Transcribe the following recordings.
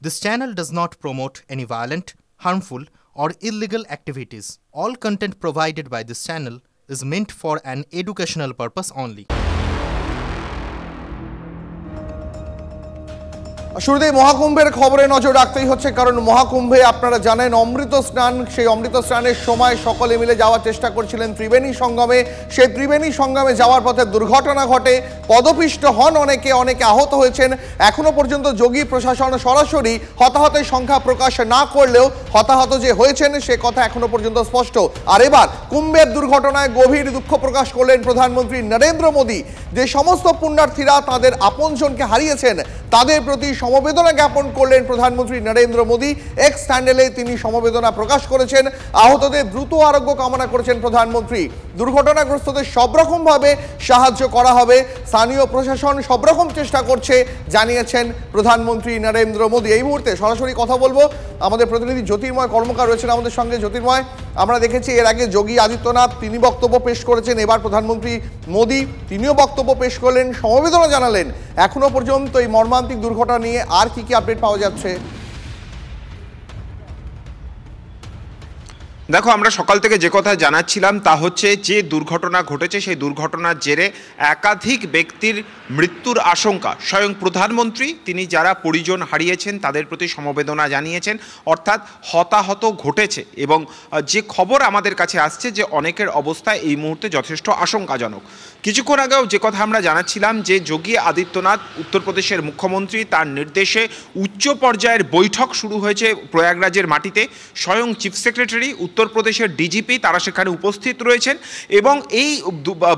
This channel does not promote any violent, harmful, or illegal activities. All content provided by this channel is meant for an educational purpose only. শুরুতেই মহাকুম্ভের খবরে নজর রাখতেই হচ্ছে, কারণ মহাকুম্ভে আপনারা জানেন অমৃত স্নান, সেই অমৃত স্নানের সময় সকলে মিলে যাওয়ার চেষ্টা করছিলেন ত্রিবেণী সঙ্গমে। সেই ত্রিবেণী সঙ্গমে যাওয়ার পথে দুর্ঘটনা ঘটে, পদপিষ্ট হন অনেকে, অনেকে আহত হয়েছেন। এখনো পর্যন্ত যোগী প্রশাসন সরাসরি হতাহতের সংখ্যা প্রকাশ না করলেও হতাহত যে হয়েছেন সে কথা এখনো পর্যন্ত স্পষ্ট। আর এবার কুম্ভের দুর্ঘটনায় গভীর দুঃখ প্রকাশ করলেন প্রধানমন্ত্রী নরেন্দ্র মোদী। যে সমস্ত পুণ্যার্থীরা তাদের আপনজনকে হারিয়েছেন তাদের প্রতি সমবেদনা জ্ঞাপন করলেন প্রধানমন্ত্রী নরেন্দ্র মোদী। এক্স হ্যান্ডেলে তিনি সমবেদনা প্রকাশ করেছেন, আহতদের দ্রুত আরোগ্য কামনা করেছেন প্রধানমন্ত্রী। দুর্ঘটনাগ্রস্তদের সব রকমভাবে সাহায্য করা হবে, স্থানীয় প্রশাসন সব রকম চেষ্টা করছে জানিয়েছেন প্রধানমন্ত্রী নরেন্দ্র মোদী। এই মুহূর্তে সরাসরি কথা বলবো, আমাদের প্রতিনিধি জ্যোতির্ময় কর্মকার রয়েছেন আমাদের সঙ্গে। জ্যোতির্ময়, আমরা দেখেছি এর আগে যোগী আদিত্যনাথ তিনি বক্তব্য পেশ করেছেন, এবার প্রধানমন্ত্রী মোদী তিনিও বক্তব্য পেশ করলেন, সমবেদনা জানালেন। এখনো পর্যন্ত এই মর্মান্তিক দুর্ঘটনা নিয়ে আর কি কি আপডেট পাওয়া যাচ্ছে? দেখো, আমরা সকাল থেকে যে কথা জানাচ্ছিলাম তা হচ্ছে যে দুর্ঘটনা ঘটেছে সেই দুর্ঘটনার জেরে একাধিক ব্যক্তির মৃত্যুর আশঙ্কা। স্বয়ং প্রধানমন্ত্রী তিনি যারা পরিজন হারিয়েছেন তাদের প্রতি সমবেদনা জানিয়েছেন, অর্থাৎ হতাহত ঘটেছে। এবং যে খবর আমাদের কাছে আসছে যে অনেকের অবস্থা এই মুহূর্তে যথেষ্ট আশঙ্কাজনক। কিছুক্ষণ আগেও যে কথা আমরা জানাচ্ছিলাম যে যোগী আদিত্যনাথ উত্তরপ্রদেশের মুখ্যমন্ত্রী, তার নির্দেশে উচ্চ পর্যায়ের বৈঠক শুরু হয়েছে প্রয়াগরাজের মাটিতে। স্বয়ং চিফ সেক্রেটারি, উত্তরপ্রদেশের ডিজিপি তারা সেখানে উপস্থিত রয়েছেন। এবং এই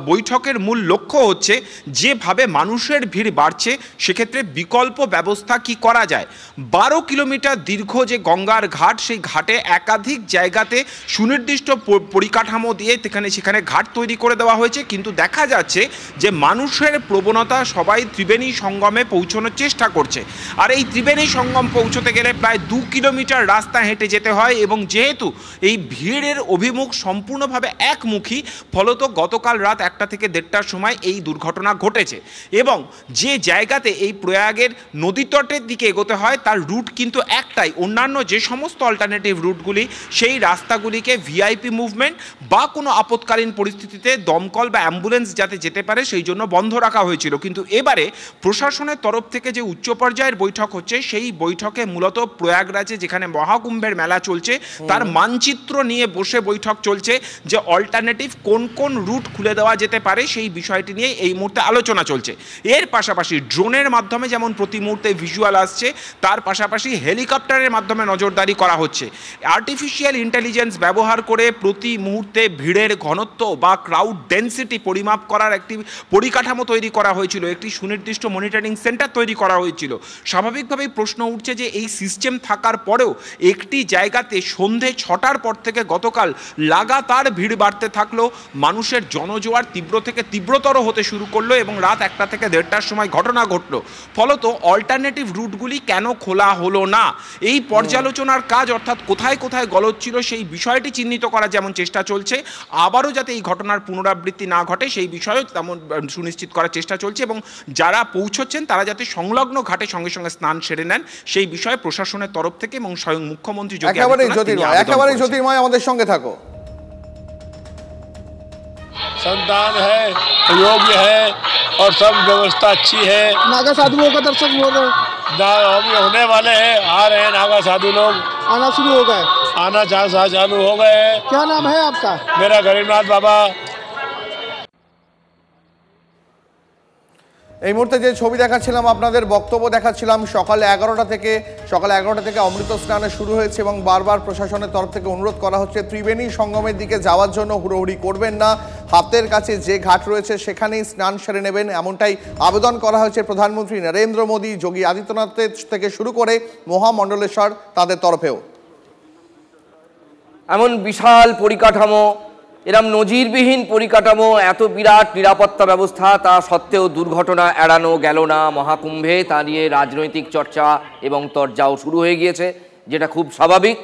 বৈঠকের মূল লক্ষ্য হচ্ছে যেভাবে মানুষের ভিড় বাড়ছে সেক্ষেত্রে বিকল্প ব্যবস্থা কি করা যায়। 12 কিলোমিটার দীর্ঘ যে গঙ্গার ঘাট, সেই ঘাটে একাধিক জায়গাতে সুনির্দিষ্ট পরিকাঠামো দিয়ে সেখানে ঘাট তৈরি করে দেওয়া হয়েছে, কিন্তু দেখা যাচ্ছে যে মানুষের প্রবণতা সবাই ত্রিবেণী সঙ্গমে পৌঁছানোর চেষ্টা করছে। আর এই ত্রিবেণী সঙ্গম পৌঁছতে গেলে প্রায় 2 কিলোমিটার রাস্তা হেঁটে যেতে হয়, এবং যেহেতু এই ভিড়ের অভিমুখ সম্পূর্ণভাবে একমুখী, ফলত গতকাল রাত 1টা থেকে 1:30টার সময় এই দুর্ঘটনা ঘটেছে। এবং যে জায়গাতে এই প্রয়াগের নদীতটের দিকে এগোতে হয় তার রুট কিন্তু একটাই, অন্যান্য যে সমস্ত অল্টারনেটিভ রুটগুলি সেই রাস্তাগুলিকে ভিআইপি মুভমেন্ট বা কোনো আপৎকালীন পরিস্থিতিতে দমকল বা অ্যাম্বুলেন্স যাতে যেতে পারে সেই জন্য বন্ধ রাখা হয়েছিল। কিন্তু এবারে প্রশাসনের তরফ থেকে যে উচ্চ পর্যায়ের বৈঠক হচ্ছে সেই বৈঠকে মূলত প্রয়াগরাজে যেখানে মহাকুম্ভের মেলা চলছে তার মানচিত্র নিয়ে বসে বৈঠক চলছে, যে অল্টারনেটিভ কোন কোন রুট খুলে দেওয়া যেতে পারে সেই বিষয়টি নিয়ে এই মুহূর্তে আলোচনা চলছে। এর পাশাপাশি ড্রোনের মাধ্যমে যেমন প্রতি মুহূর্তে ভিজুয়াল আসছে, তার পাশাপাশি হেলিকপ্টারের মাধ্যমে নজরদারি করা হচ্ছে। আর্টিফিশিয়াল ইন্টেলিজেন্স ব্যবহার করে প্রতি মুহূর্তে ভিড়ের ঘনত্ব বা ক্রাউড ডেন্সিটি পরিমাপ করার একটি পরিকাঠামো তৈরি করা হয়েছিল, একটি সুনির্দিষ্ট মনিটরিং সেন্টার তৈরি করা হয়েছিল। স্বাভাবিকভাবেই প্রশ্ন উঠছে যে এই সিস্টেম থাকার পরেও একটি জায়গাতে সন্ধে 6টার পর থেকে গতকাল লাগাতার ভিড় বাড়তে থাকলো, মানুষের জনজোয়ার তীব্র থেকে তীব্রতর হতে শুরু করলো এবং রাত 1টা থেকে 1:30টার সময় ঘটনা ঘটলো। ফলত অল্টারনেটিভ রুটগুলি কেন খোলা হলো না, এই পর্যালোচনার কাজ, অর্থাৎ কোথায় কোথায় গলদ ছিল সেই বিষয়টি চিহ্নিত করার যেমন চেষ্টা চলছে, আবারও যাতে এই ঘটনার পুনরাবৃত্তি না ঘটে সেই বিষয়েও তেমন সুনিশ্চিত করার চেষ্টা চলছে। এবং যারা পৌঁছচ্ছেন তারা যাতে সংলগ্ন ঘাটে সঙ্গে সঙ্গে স্নান সেরে নেন সেই বিষয়ে প্রশাসনের তরফ থেকে এবং স্বয়ং মুখ্যমন্ত্রী একেবারে জ্যোতির্ময় আমাদের সঙ্গে থাকো। संतान है, योग्य है और सब व्यवस्था अच्छी है। नागा साधुओं का दर्शन हो रहे अभी होने वाले हैं, आ रहे हैं नागा साधु लोग, आना शुरू हो गए, आना चालू हो गए। क्या नाम है आपका? मेरा गरीबनाथ बाबा। এই মুহূর্তে যে ছবি দেখাচ্ছিলাম, আপনাদের বক্তব্য দেখাচ্ছিলাম, সকাল 11টা থেকে অমৃত স্নানে শুরু হয়েছে এবং বারবার প্রশাসনের তরফ থেকে অনুরোধ করা হচ্ছে ত্রিবেণী সঙ্গমের দিকে যাওয়ার জন্য হুড়োহুড়ি করবেন না, হাতের কাছে যে ঘাট রয়েছে সেখানেই স্নান সেরে নেবেন, এমনটাই আবেদন করা হয়েছে প্রধানমন্ত্রী নরেন্দ্র মোদী, যোগী আদিত্যনাথের থেকে শুরু করে মহামণ্ডলেশ্বর তাদের তরফেও। এমন বিশাল পরিকাঠামো, এরম নজিরবিহীন পরিকাঠামো, এত বিরাট নিরাপত্তা ব্যবস্থা, তা সত্ত্বেও দুর্ঘটনা এড়ানো গেল না মহাকুম্ভে। তা নিয়ে রাজনৈতিক চর্চা এবং তরজাও শুরু হয়ে গিয়েছে, যেটা খুব স্বাভাবিক।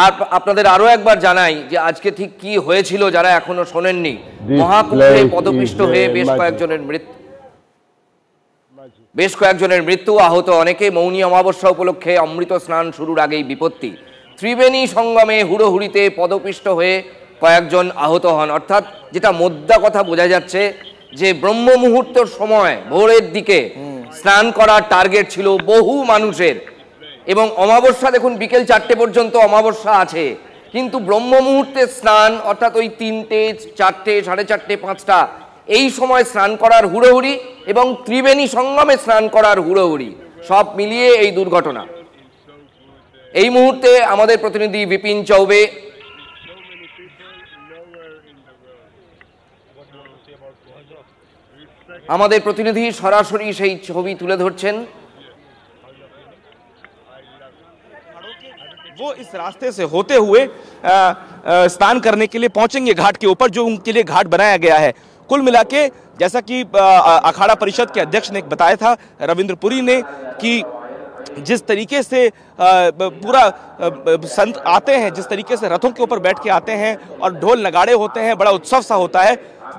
আর আপনাদের আরও একবার জানাই যে আজকে ঠিক কি হয়েছিল যারা এখনো শোনেননি। মহাকুম্ভে পদপিষ্ট হয়ে বেশ কয়েকজনের মৃত্যু। বেশ কয়েকজনের মৃত্যু, আহত অনেকে। মৌনী অমাবস্যা উপলক্ষে অমৃত স্নান শুরুর আগেই বিপত্তি। ত্রিবেণী সঙ্গমে হুড়োহুড়িতে পদপিষ্ট হয়ে কয়েকজন আহত হন। অর্থাৎ যেটা মোদ্দা কথা বোঝা যাচ্ছে যে ব্রহ্ম মুহূর্তের সময় ভোরের দিকে স্নান করার টার্গেট ছিল বহু মানুষের, এবং অমাবস্যা দেখুন বিকেল 4টে পর্যন্ত অমাবস্যা আছে, কিন্তু ব্রহ্ম মুহূর্তে স্নান অর্থাৎ ওই 3টে, 4টে, 4:30, 5টা এই সময় স্নান করার হুড়োহুড়ি এবং ত্রিবেণী সঙ্গমে স্নান করার হুড়োহুড়ি, সব মিলিয়ে এই দুর্ঘটনা। এই মুহূর্তে আমাদের প্রতিনিধি বিপিন চৌবে সরাসরি সেই ছবি তুলে ধরছেন। वो इस रास्ते से होते हुए स्नान करने के लिए पहुंचेंगे घाट के ऊपर, जो उनके लिए घाट बनाया गया है। कुल मिला के जैसा कि अखाड़ा परिषद के अध्यक्ष ने बताया था, रविंद्र पुरी ने, कि जिस तरीके से पूरा संत आते हैं, जिस तरीके से रथों के ऊपर बैठ के आते हैं और ढोल नगाड़े होते हैं, बड़ा उत्सव सा होता है,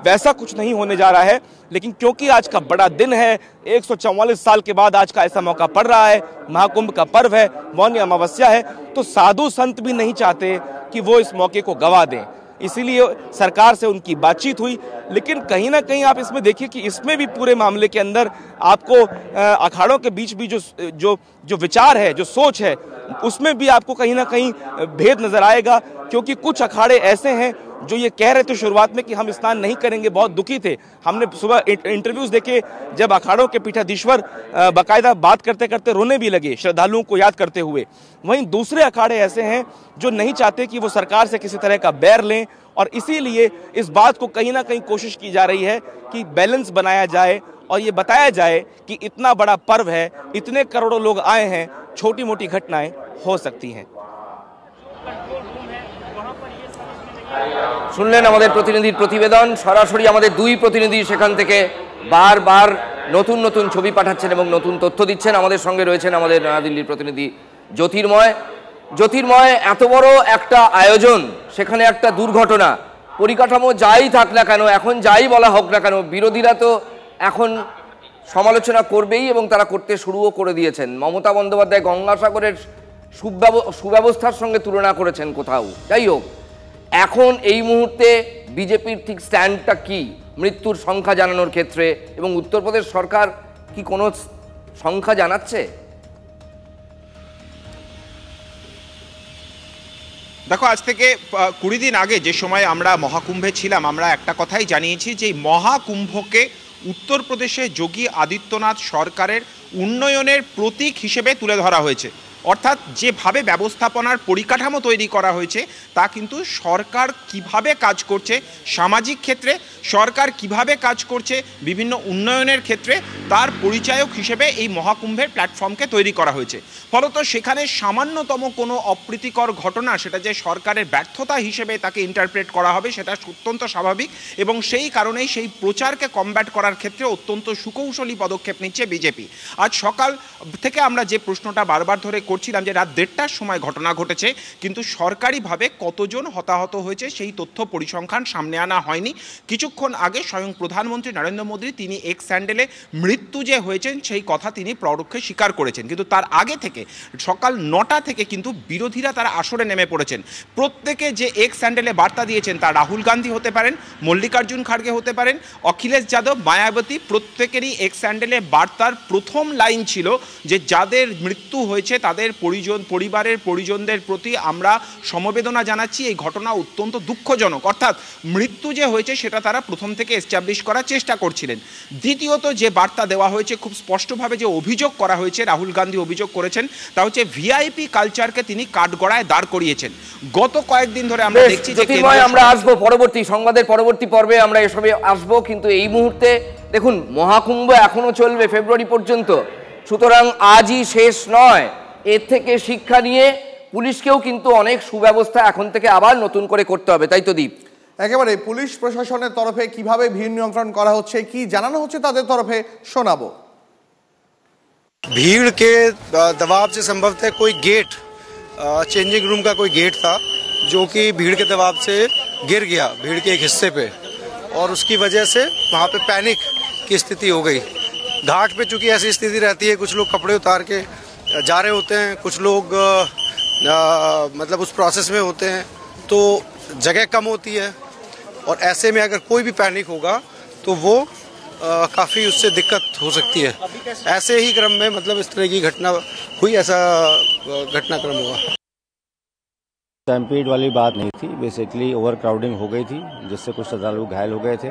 वैसा कुछ नहीं होने जा रहा है। लेकिन क्योंकि आज का बड़ा दिन है, 144 साल के बाद आज का ऐसा मौका पड़ रहा है, महाकुंभ का पर्व है, मौनी अमावस्या है, तो साधु संत भी नहीं चाहते कि वो इस मौके को गवा दें। इसीलिए सरकार से उनकी बातचीत हुई। लेकिन कहीं ना कहीं आप इसमें देखिए कि इसमें भी पूरे मामले के अंदर आपको अखाड़ों के बीच भी जो विचार है, जो सोच है, उसमें भी आपको कहीं ना कहीं भेद नजर आएगा। क्योंकि कुछ अखाड़े ऐसे हैं जो ये कह रहे थे शुरुआत में कि हम स्नान नहीं करेंगे, बहुत दुखी थे। हमने सुबह इंटरव्यूज देखे, जब अखाड़ों के पीठाधीश्वर बाकायदा बात करते करते रोने भी लगे श्रद्धालुओं को याद करते हुए। वहीं दूसरे अखाड़े ऐसे हैं जो नहीं चाहते कि वो सरकार से किसी तरह का बैर लें, और इसीलिए इस बात को कहीं ना कहीं कोशिश की जा रही है कि बैलेंस बनाया जाए और ये बताया जाए कि इतना बड़ा पर्व है, इतने करोड़ों लोग आए हैं, छोटी मोटी घटनाएं हो सकती हैं। শুনলেন আমাদের প্রতিনিধির প্রতিবেদন। সরাসরি আমাদের দুই প্রতিনিধি সেখান থেকে বারবার নতুন নতুন ছবি পাঠাচ্ছেন এবং নতুন তথ্য দিচ্ছেন। আমাদের সঙ্গে রয়েছেন আমাদের নয়াদিল্লির প্রতিনিধি জ্যোতির্ময়। এত বড় একটা আয়োজন, সেখানে একটা দুর্ঘটনা, পরিকাঠামো যাই থাক না কেন, এখন যাই বলা হোক না কেন, বিরোধীরা তো এখন সমালোচনা করবেই এবং তারা করতে শুরুও করে দিয়েছেন। মমতা বন্দ্যোপাধ্যায় গঙ্গাসাগরের সুব্যবস্থার সঙ্গে তুলনা করেছেন কোথাও। যাই হোক, এখন এই মুহূর্তে বিজেপির ঠিক স্ট্যান্ডটা কি মৃত্যুর সংখ্যা জানানোর ক্ষেত্রে, এবং উত্তরপ্রদেশ সরকার কি কোনো সংখ্যা জানাচ্ছে? দেখো, আজ থেকে 20 দিন আগে যে সময় আমরা মহাকুম্ভে ছিলাম, আমরা একটা কথাই জানিয়েছি যে মহাকুম্ভকে উত্তরপ্রদেশে যোগী আদিত্যনাথ সরকারের উন্নয়নের প্রতীক হিসেবে তুলে ধরা হয়েছে। অর্থাৎ যেভাবে ব্যবস্থাপনার পরিকাঠামো তৈরি করা হয়েছে, তা কিন্তু সরকার কিভাবে কাজ করছে সামাজিক ক্ষেত্রে, সরকার কিভাবে কাজ করছে বিভিন্ন উন্নয়নের ক্ষেত্রে, তার পরিচায়ক হিসেবে এই মহাকুম্ভের প্ল্যাটফর্মকে তৈরি করা হয়েছে। ফলত সেখানে সামান্যতম কোনো অপ্রীতিকর ঘটনা, সেটা যে সরকারের ব্যর্থতা হিসেবে তাকে ইন্টারপ্রেট করা হবে, সেটা অত্যন্ত স্বাভাবিক, এবং সেই কারণেই সেই প্রচারকে কমব্যাট করার ক্ষেত্রে অত্যন্ত সুকৌশলী পদক্ষেপ নিচ্ছে বিজেপি। আজ সকাল থেকে আমরা যে প্রশ্নটা বারবার ধরে করছিলাম যে রাত 1:30টার সময় ঘটনা ঘটেছে, কিন্তু সরকারিভাবে কতজন হতাহত হয়েছে সেই তথ্য পরিসংখ্যান সামনে আনা হয়নি। কিছুক্ষণ আগে স্বয়ং প্রধানমন্ত্রী নরেন্দ্র মোদী তিনি এক্স হ্যান্ডেলে মৃত্যু যে হয়েছেন সেই কথা তিনি পরোক্ষে স্বীকার করেছেন, কিন্তু তার আগে থেকে সকাল 9টা থেকে কিন্তু বিরোধীরা তারা আসরে নেমে পড়েছেন। প্রত্যেকে যে এক্স হ্যান্ডেলে বার্তা দিয়েছেন, তা রাহুল গান্ধী হতে পারেন, মল্লিকার্জুন খাড়গে হতে পারেন, অখিলেশ যাদব, মায়াবতী, প্রত্যেকেরই এক্স হ্যান্ডেলে বার্তার প্রথম লাইন ছিল যে যাদের মৃত্যু হয়েছে তাদের পরিবারের পরিজনদের প্রতি আমরা সমবেদনা জানাচ্ছি, এই ঘটনা অত্যন্ত দুঃখজনক। অর্থাৎ মৃত্যু যে হয়েছে সেটা তারা প্রথম থেকে এস্টাবলিশ করার চেষ্টা করছিলেন। দ্বিতীয়ত যে বার্তা দেওয়া হয়েছে, খুব স্পষ্টভাবে যে অভিযোগ করা হয়েছে, রাহুল গান্ধী অভিযোগ করেছেন, তা হচ্ছে ভিআইপি কালচারকে তিনি কাঠগড়ায় দাঁড় করিয়েছেন। গত কয়েকদিন ধরে আমরা দেখছি যে আমরা আসবো পরবর্তী সংবাদের পরবর্তী পর্বে, আমরা এসবে আসবো, কিন্তু এই মুহূর্তে দেখুন মহাকুম্ভ এখনো চলবে ফেব্রুয়ারি পর্যন্ত, সুতরাং আজই শেষ নয়। এর থেকে শিক্ষা নিয়ে পুলিশকেও কিন্তু অনেক সুব্যবস্থা এখন থেকে আবার নতুন করে করতে হবে, তাই তো দীপ? একেবারে পুলিশ প্রশাসনের তরফে কিভাবে ভিড় নিয়ন্ত্রণ করা হচ্ছে, কি জানানো হচ্ছে তাদের তরফে, শোনাবো। भीड़ के दबाव से संभवतः कोई गेट, चेंजिंग रूम का कोई गेट था जो कि भीड़ के दबाव से गिर गया भीड़ के एक हिस्से पे, और उसकी वजह से वहाँ पे पैनिक की स्थिति हो गई। घाट पे चूंकि ऐसी स्थिति रहती है, कुछ लोग कपड़े उतार के जा रहे होते हैं, कुछ लोग मतलब उस प्रोसेस में होते हैं, तो जगह कम होती है और ऐसे में अगर कोई भी पैनिक होगा तो वो काफ़ी उससे दिक्कत हो सकती है। ऐसे ही क्रम में मतलब इस तरह की घटना हुई, ऐसा घटनाक्रम हुआ। स्टैम्पीड वाली बात नहीं थी, बेसिकली ओवर क्राउडिंग हो गई थी जिससे कुछ श्रद्धालु घायल हो गए थे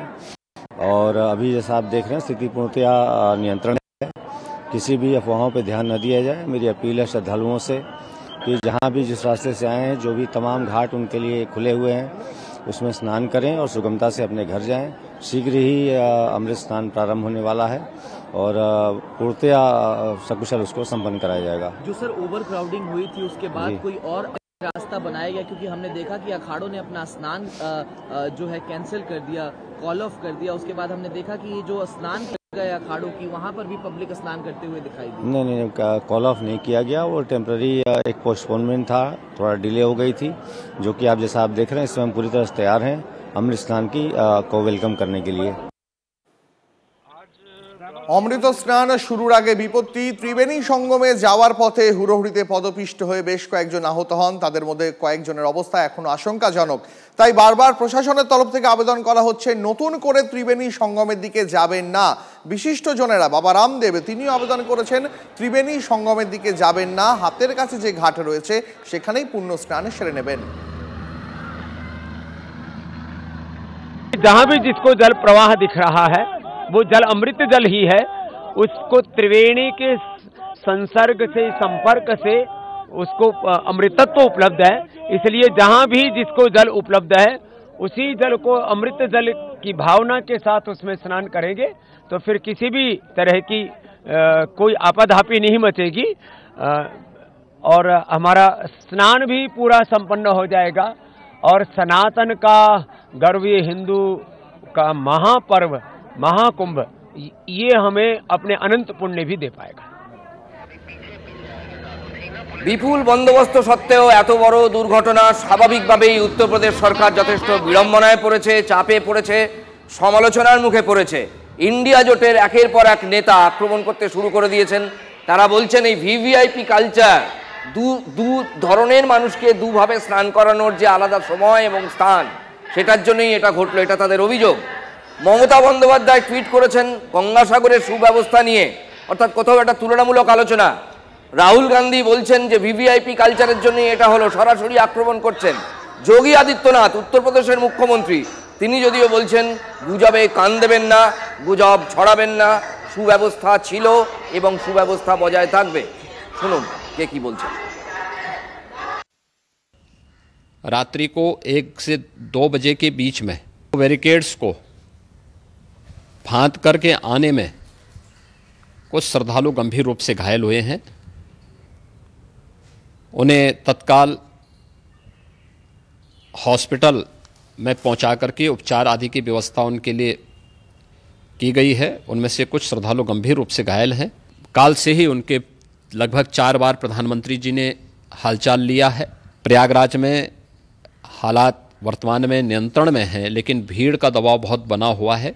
और अभी जैसा आप देख रहे हैं स्थिति पूर्णतया नियंत्रण है। किसी भी अफवाहों पर ध्यान न दिया जाए। मेरी अपील है श्रद्धालुओं से कि जहां भी जिस रास्ते से आए हैं, जो भी तमाम घाट उनके लिए खुले हुए हैं उसमें स्नान करें और सुगमता से अपने घर जाएं। शीघ्र ही अमृत स्नान प्रारंभ होने वाला है और पूर्णतया सकुशल उसको संपन्न कराया जाएगा। जो सर ओवर क्राउडिंग हुई थी उसके बाद कोई और रास्ता बनाया गया, क्योंकि हमने देखा कि अखाड़ों ने अपना स्नान जो है कैंसिल कर दिया, कॉल ऑफ कर दिया। उसके बाद हमने देखा कि जो स्नान गए अखाड़ों की, वहां पर भी पब्लिक स्नान करते हुए दिखाई दी। नहीं, कॉल ऑफ नहीं किया गया, वो टेम्पररी एक पोस्टपोनमेंट था, थोड़ा डिले हो गई थी, जो कि आप जैसा आप देख रहे हैं इसमें हम पूरी तरह से तैयार हैं अमृत स्नान की को वेलकम करने के लिए। অমৃত স্নান শুরুর আগে বিপত্তি। ত্রিবেণী সঙ্গমে যাওয়ার পথে হুড়োহুড়িতে পদপিষ্ট হয়ে বেশ কয়েকজন আহত হন। তাদের মধ্যে কয়েকজনের অবস্থা এখনো আশঙ্কাজনক। তাই বারবার প্রশাসনের তরফ থেকে আবেদন করা হচ্ছে নতুন করে ত্রিবেণী সঙ্গমের দিকে যাবেন না। বিশিষ্টজনেরা, বাবা রামদেব তিনিও আবেদন করেছেন ত্রিবেণী সঙ্গমের দিকে যাবেন না, হাতের কাছে যে ঘাট রয়েছে সেখানেই পুণ্য স্নান সেরে নেবেন। जहां भी जिसको जल प्रवाह दिख रहा है वो जल अमृत जल ही है। उसको त्रिवेणी के संसर्ग से, संपर्क से उसको अमृतत्व उपलब्ध है। इसलिए जहां भी जिसको जल उपलब्ध है उसी जल को अमृत जल की भावना के साथ उसमें स्नान करेंगे तो फिर किसी भी तरह की कोई आपाधापी नहीं मचेगी और हमारा स्नान भी पूरा संपन्न हो जाएगा और सनातन का गर्व, ये हिंदू का महापर्व महाकुंभ, ये हमें अपने अनंत पुण्य भी दे पाएगा। বিপুল বন্দোবস্ত সত্ত্বেও এত বড় দুর্ঘটনা, স্বাভাবিকভাবেই উত্তরপ্রদেশ সরকার যথেষ্ট বিড়ম্বনায় পড়েছে, চাপে পড়েছে, সমালোচনার মুখে পড়েছে। ইন্ডিয়া জোটের একের পর এক নেতা আক্রমণ করতে শুরু করে দিয়েছেন। তারা বলছেন এই ভিভিআইপি কালচার, দু ধরনের মানুষকে দুভাবে স্নান করানোর যে আলাদা সময় এবং স্থান, সেটার জন্যই এটা ঘটলো, এটা তাদের অভিযোগ। মমতা বন্দ্যোপাধ্যায় টুইট করেছেন গঙ্গাসাগরের সুব্যবস্থা নিয়ে, অর্থাৎ কোথাও একটা তুলনামূলক আলোচনা। রাহুল গান্ধী বলছেন যে ভিভিআইপি কালচারের জন্যই এটা হলো, সরাসরি আক্রমণ করছেন। যোগী আদিত্যনাথ উত্তরপ্রদেশের মুখ্যমন্ত্রী, তিনি যদিও বলছেন গুজবে কান দেবেন না, গুজব ছড়াবেন না, সুব্যবস্থা ছিল এবং সুব্যবস্থা বজায় থাকবে। শুনুন কে কি বলছেন। रात्रि को 1 से 2 बजे के बीच में बैरिकेड्स को फांद करके आने में कुछ श्रद्धालु गंभीर रूप से घायल हुए हैं। उन्हें तत्काल हॉस्पिटल में पहुंचा करके उपचार आदि की व्यवस्था उनके लिए की गई है। उनमें से कुछ श्रद्धालु गंभीर रूप से घायल हैं। काल से ही उनके लगभग 4 बार प्रधानमंत्री जी ने हालचाल लिया है। प्रयागराज में हालात वर्तमान में नियंत्रण में हैं, लेकिन भीड़ का दबाव बहुत बना हुआ है।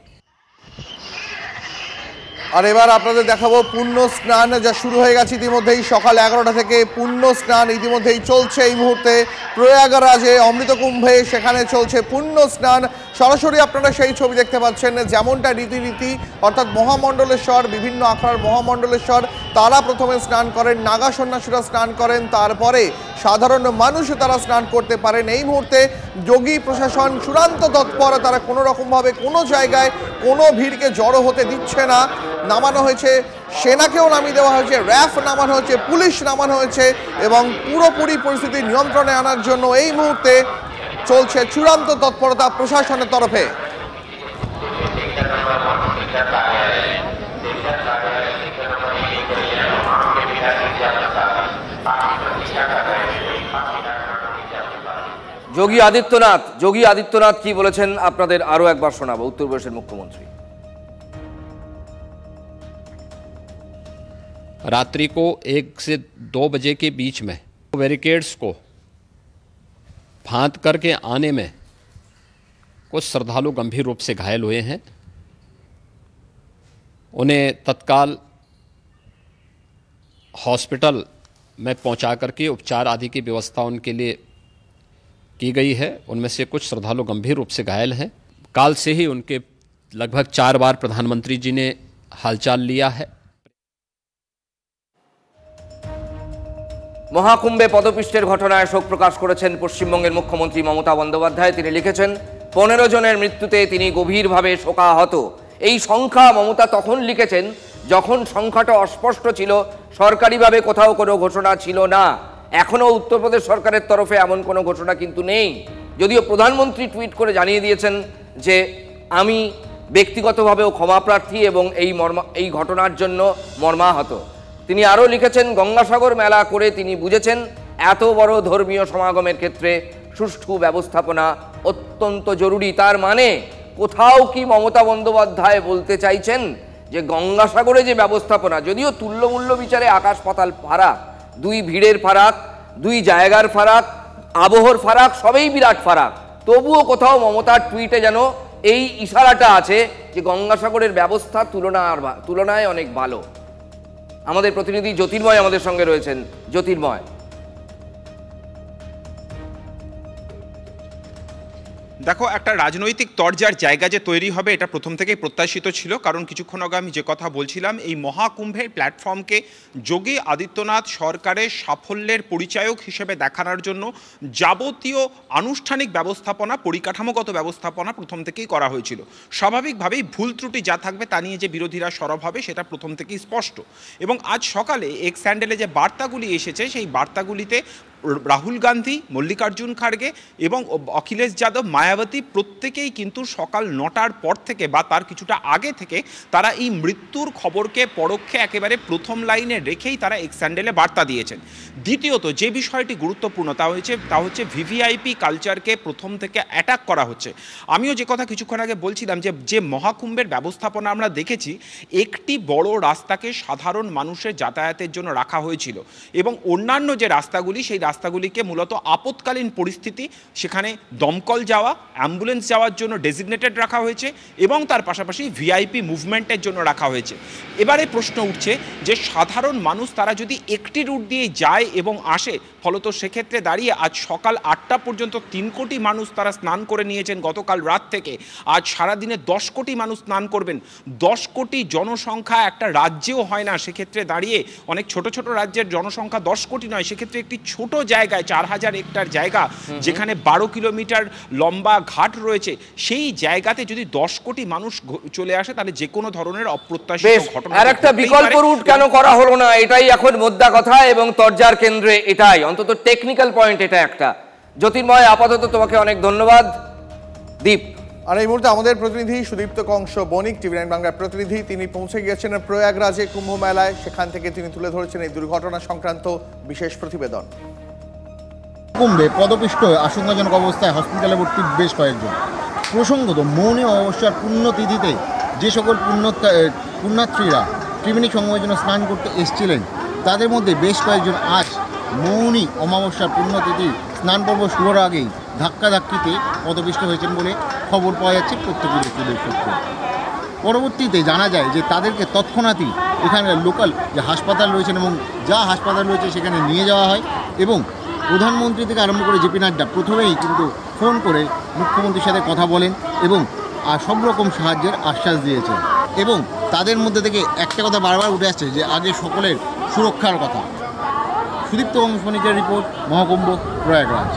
আর এবার আপনাদের দেখাবো পুণ্য স্নান, যা শুরু হয়ে গেছে ইতিমধ্যেই। সকাল 11টা থেকে পুণ্য স্নান ইতিমধ্যেই চলছে। এই মুহূর্তে প্রয়াগরাজে অমৃত কুম্ভে সেখানে চলছে পুণ্য স্নান। সরাসরি আপনারা সেই ছবি দেখতে পাচ্ছেন, যেমনটা রীতিনীতি, অর্থাৎ মহামণ্ডলেশ্বর, বিভিন্ন আখড়ার মহামণ্ডলেশ্বর তারা প্রথমে স্নান করেন, নাগা সন্ন্যাসীরা স্নান করেন, তারপরে সাধারণ মানুষ তারা স্নান করতে পারেন। এই মুহূর্তে যোগী প্রশাসন চূড়ান্ত তৎপর, তারা কোনো রকমভাবে কোনো জায়গায় কোনো ভিড়কে জড়ো হতে দিচ্ছে না। নামানো হয়েছে সেনাকেও নামিয়ে দেওয়া হয়েছে, র্যাফ নামানো হয়েছে, পুলিশ নামানো হয়েছে এবং পুরোপুরি পরিস্থিতি নিয়ন্ত্রণে আনার জন্য এই মুহূর্তে চলছে চূড়ান্ত তৎপরতা প্রশাসনের তরফে। যোগী আদিত্যনাথ কি বলেছেন আপনাদের আরো একবার শোনাবো। উত্তরপ্রদেশের মুখ্যমন্ত্রী, रात्रि को 1 से 2 बजे के बीच में बैरिकेड्स को फांद करके आने में कुछ श्रद्धालु गंभीर रूप से घायल हुए हैं। उन्हें तत्काल हॉस्पिटल में पहुंचा करके उपचार आदि की व्यवस्था उनके लिए की गई है। उनमें से कुछ श्रद्धालु गंभीर रूप से घायल हैं। काल से ही उनके लगभग 4 बार प्रधानमंत्री जी ने हालचाल लिया है। মহাকুম্ভে পদপিষ্টের ঘটনায় শোক প্রকাশ করেছেন পশ্চিমবঙ্গের মুখ্যমন্ত্রী মমতা বন্দ্যোপাধ্যায়। তিনি লিখেছেন 15 জনের মৃত্যুতে তিনি গভীরভাবে শোকাহত। এই সংখ্যা মমতা তখন লিখেছেন যখন সংখ্যাটা অস্পষ্ট ছিল, সরকারিভাবে কোথাও কোনো ঘোষণা ছিল না। এখনও উত্তরপ্রদেশ সরকারের তরফে এমন কোনো ঘোষণা কিন্তু নেই, যদিও প্রধানমন্ত্রী টুইট করে জানিয়ে দিয়েছেন যে আমি ব্যক্তিগতভাবেও ক্ষমাপ্রার্থী এবং এই ঘটনার জন্য মর্মাহত। তিনি আরও লিখেছেন গঙ্গাসাগর মেলা করে তিনি বুঝেছেন এত বড় ধর্মীয় সমাগমের ক্ষেত্রে সুষ্ঠু ব্যবস্থাপনা অত্যন্ত জরুরি। তার মানে কোথাও কি মমতা বন্দ্যোপাধ্যায় বলতে চাইছেন যে গঙ্গাসাগরে যে ব্যবস্থাপনা, যদিও তুল্যমূল্য বিচারে আকাশ পাতাল ফারাক, দুই ভিড়ের ফারাক, দুই জায়গার ফারাক, আবহর ফারাক, সবই বিরাট ফারাক, তবুও কোথাও মমতার টুইটে যেন এই ইশারাটা আছে যে গঙ্গাসাগরের ব্যবস্থা তুলনায় অনেক ভালো। আমাদের প্রতিনিধি জ্যোতির্ময় আমাদের সঙ্গে রয়েছেন। জ্যোতির্ময়, দেখো, একটা রাজনৈতিক তরজার জায়গা যে তৈরি হবে এটা প্রথম থেকেই প্রত্যাশিত ছিল। কারণ কিছুক্ষণ আগে আমি যে কথা বলছিলাম, এই মহাকুম্ভের প্ল্যাটফর্মকে যোগী আদিত্যনাথ সরকারের সাফল্যের পরিচায়ক হিসেবে দেখানোর জন্য যাবতীয় আনুষ্ঠানিক ব্যবস্থাপনা, পরিকাঠামোগত ব্যবস্থাপনা প্রথম থেকেই করা হয়েছিল। স্বাভাবিকভাবেই ভুল ত্রুটি যা থাকবে তা নিয়ে যে বিরোধীরা সরব হবে সেটা প্রথম থেকেই স্পষ্ট। এবং আজ সকালে এক্স হ্যান্ডেলে যে বার্তাগুলি এসেছে সেই বার্তাগুলিতে রাহুল গান্ধী, মল্লিকার্জুন খাড়গে এবং অখিলেশ যাদব, মায়াবতী প্রত্যেকেই কিন্তু সকাল 9টার পর থেকে বা তার কিছুটা আগে থেকে তারা এই মৃত্যুর খবরকে পরোক্ষে একেবারে প্রথম লাইনে রেখেই তারা এক্স হ্যান্ডেলে বার্তা দিয়েছেন। দ্বিতীয়ত যে বিষয়টি গুরুত্বপূর্ণ তা হচ্ছে ভিভিআইপি কালচারকে প্রথম থেকে অ্যাটাক করা হচ্ছে। আমিও যে কথা কিছুক্ষণ আগে বলছিলাম যে মহাকুম্ভের ব্যবস্থাপনা আমরা দেখেছি, একটি বড় রাস্তাকে সাধারণ মানুষের যাতায়াতের জন্য রাখা হয়েছিল এবং অন্যান্য যে রাস্তাগুলি সেই রাস্তাগুলিকে মূলত আপৎকালীন পরিস্থিতি, সেখানে দমকল যাওয়া, অ্যাম্বুলেন্স যাওয়ার জন্য ডেজিগনেটেড রাখা হয়েছে এবং তার পাশাপাশি ভিআইপি মুভমেন্টের জন্য রাখা হয়েছে। এবারে প্রশ্ন উঠছে যে সাধারণ মানুষ তারা যদি একটি রুট দিয়ে যায় এবং আসে, ফলত সেক্ষেত্রে দাঁড়িয়ে আজ সকাল 8টা পর্যন্ত 3 কোটি মানুষ তারা স্নান করে নিয়েছেন গতকাল রাত থেকে। আজ সারাদিনে 10 কোটি মানুষ স্নান করবেন। 10 কোটি জনসংখ্যা একটা রাজ্যেও হয় না। সেক্ষেত্রে দাঁড়িয়ে অনেক ছোট ছোট রাজ্যের জনসংখ্যা 10 কোটি নয়, সেক্ষেত্রে একটি ছোট জায়গায় 4000 হেক্টর জায়গা, যেখানে 12 কিলোমিটার লম্বা ঘাট রয়েছে, সেই জায়গাতে যদি 10 কোটি মানুষ চলে আসে তাহলে যে কোনো ধরনের অপ্রত্যাশিত ঘটনা। আর একটা বিকল্প রুট কেন করা হলো না, এটাই এখন মোদ্দা কথা এবং তরজার কেন্দ্রে এটাই, অন্তত টেকনিক্যাল পয়েন্ট এটা একটা। জ্যোতির্ময়, আপাতত তোমাকে অনেক ধন্যবাদ। দীপ, আর এই মুহূর্তে আমাদের প্রতিনিধি সুদীপ্ত কংস বণিক, টিভি9 বাংলার প্রতিনিধি, তিনি পৌঁছে গিয়েছেন প্রয়াগরাজে কুম্ভ মেলায়। সেখান থেকে তিনি তুলে ধরেছেন এই দুর্ঘটনা সংক্রান্ত বিশেষ প্রতিবেদন। কুম্ভে পদপিষ্ট আশঙ্কাজনক অবস্থায় হসপিটালে ভর্তি বেশ কয়েকজন। প্রসঙ্গত মৌনী অমাবস্যার পুণ্যতিথিতে যে সকল পুণ্যার্থীরা ত্রিবেণী সঙ্গমের জন্য স্নান করতে এসেছিলেন, তাদের মধ্যে বেশ কয়েকজন আজ মৌনী অমাবস্যার পুণ্যতিথি স্নান পর্ব শুরুর আগেই ধাক্কাধাক্কিতে পদপিষ্ট হয়েছেন বলে খবর পাওয়া যাচ্ছে প্রত্যেক ব্যক্তিদের সূত্রে। পরবর্তীতে জানা যায় যে তাদেরকে তৎক্ষণাৎই এখানে লোকাল যে হাসপাতাল রয়েছেন এবং যা হাসপাতাল রয়েছে সেখানে নিয়ে যাওয়া হয় এবং প্রধানমন্ত্রী থেকে আরম্ভ করে জেপি নাড্ডা প্রথমেই কিন্তু ফোন করে মুখ্যমন্ত্রীর সাথে কথা বলেন এবং সব রকম সাহায্যের আশ্বাস দিয়েছেন। এবং তাদের মধ্যে থেকে একটা কথা বারবার উঠে আসছে যে আগে সকলের সুরক্ষার কথা। সুদীপ্ত কংস বণিকের রিপোর্ট, মহাকুম্ভ, প্রয়াগরাজ।